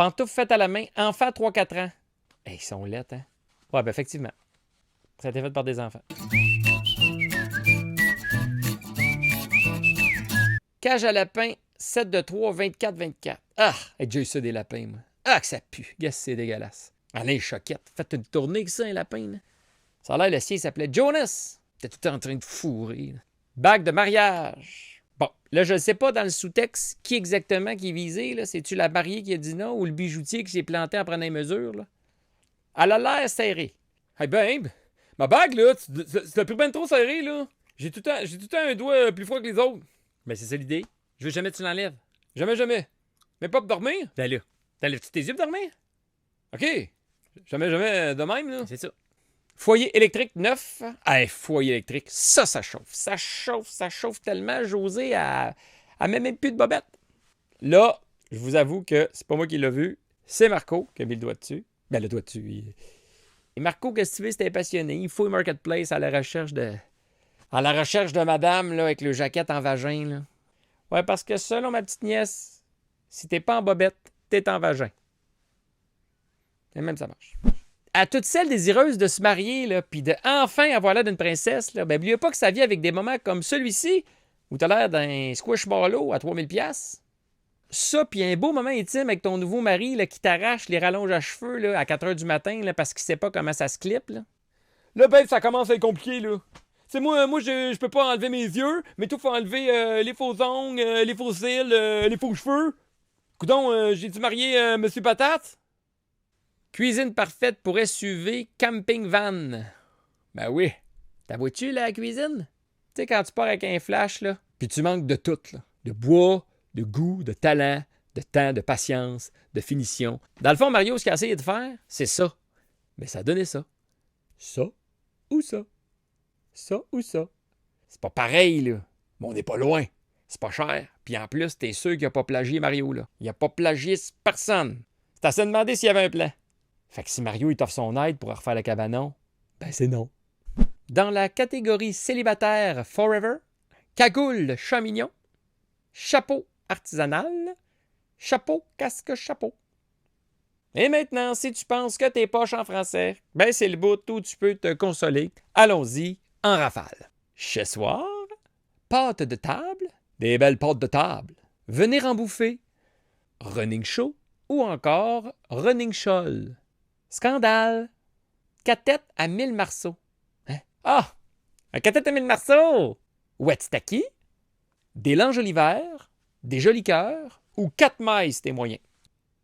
Pantoufles faites à la main, enfants 3-4 ans. Hey, ils sont laids, hein? Ouais, ben effectivement. Ça a été fait par des enfants. Cage à lapins, 7 de 3, 24-24. Ah, j'ai déjà eu ça des lapins, moi. Ah, que ça pue. Yes, c'est dégueulasse. Allez, choquette. Faites une tournée avec ça, un lapin, là. Ça a l'air, le sien s'appelait Jonas. T'es tout en train de fourrer, là. Bague de mariage. Bon, là, je ne sais pas dans le sous-texte qui exactement qui est visé, là. C'est-tu la mariée qui a dit non ou le bijoutier qui s'est planté en prenant les mesures, là? Elle a l'air serrée. Hey, babe, ma bague, là, t'as pris bien trop serré, là. J'ai tout le temps un doigt plus froid que les autres. Ben, c'est ça l'idée. Je veux jamais que tu l'enlèves. Jamais, jamais. Mais pas pour dormir? Ben là. T'enlèves-tu tes yeux pour dormir? OK. Jamais, jamais de même, là. C'est ça. Foyer électrique neuf. Hey, foyer électrique, ça chauffe. Ça chauffe tellement. José, elle met même plus de bobette. Là, je vous avoue que c'est pas moi qui l'ai vu. C'est Marco qui a mis le doigt dessus. Ben, le doigt dessus. Et Marco, qu'est-ce que tu veux, c'était passionné. Il faut Marketplace à la recherche de madame, là, avec le jaquette en vagin, là. Ouais, parce que selon ma petite nièce, si t'es pas en bobette, t'es en vagin. Et même ça marche. À toutes celles désireuses de se marier, là, puis de enfin avoir l'air d'une princesse, là, ben, n'oubliez pas que ça vient avec des moments comme celui-ci, où t'as l'air d'un squishmallow à 3000$. Ça, puis un beau moment intime avec ton nouveau mari, là, qui t'arrache les rallonges à cheveux, là, à 4 h du matin, là, parce qu'il sait pas comment ça se clippe, là. Là, ben, ça commence à être compliqué, là. Tu sais, moi je peux pas enlever mes yeux, mais tout, faut enlever les faux ongles, les faux cils, les faux cheveux. Coudon, j'ai dû marier Monsieur Patate? Cuisine parfaite pour SUV camping van. Ben oui. T'as vois-tu, la cuisine? Tu sais, quand tu pars avec un flash, là, puis tu manques de tout, là. De bois, de goût, de talent, de temps, de patience, de finition. Dans le fond, Mario, ce qu'il a essayé de faire, c'est ça. Mais ça a donné ça. Ça ou ça. Ça ou ça. C'est pas pareil, là. Mais on n'est pas loin. C'est pas cher. Puis en plus, t'es sûr qu'il a pas plagié Mario, là. Il a pas plagié personne. C'est à se demander s'il y avait un plan. Fait que si Mario, il t'offre son aide pour refaire le cabanon, ben c'est non. Dans la catégorie célibataire Forever, cagoule chat mignon, chapeau artisanal, chapeau casque chapeau. Et maintenant, si tu penses que t'es poche en français, ben c'est le bout où tu peux te consoler. Allons-y, en rafale. Chez soir, pâte de table, des belles pâtes de table. Venez en bouffer. Running show ou encore running shoal. Scandale. Catette à 1000 marceaux. Hein? Ah! Un catette à 1000 marceaux! Wet-stacky, des langeliers, des jolis cœurs ou 4 mailles, c'était moyen.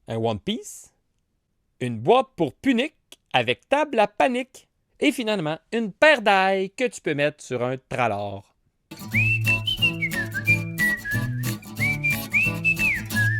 Un One Piece, une boîte pour punique avec table à panique et finalement une paire d'ail que tu peux mettre sur un tralor.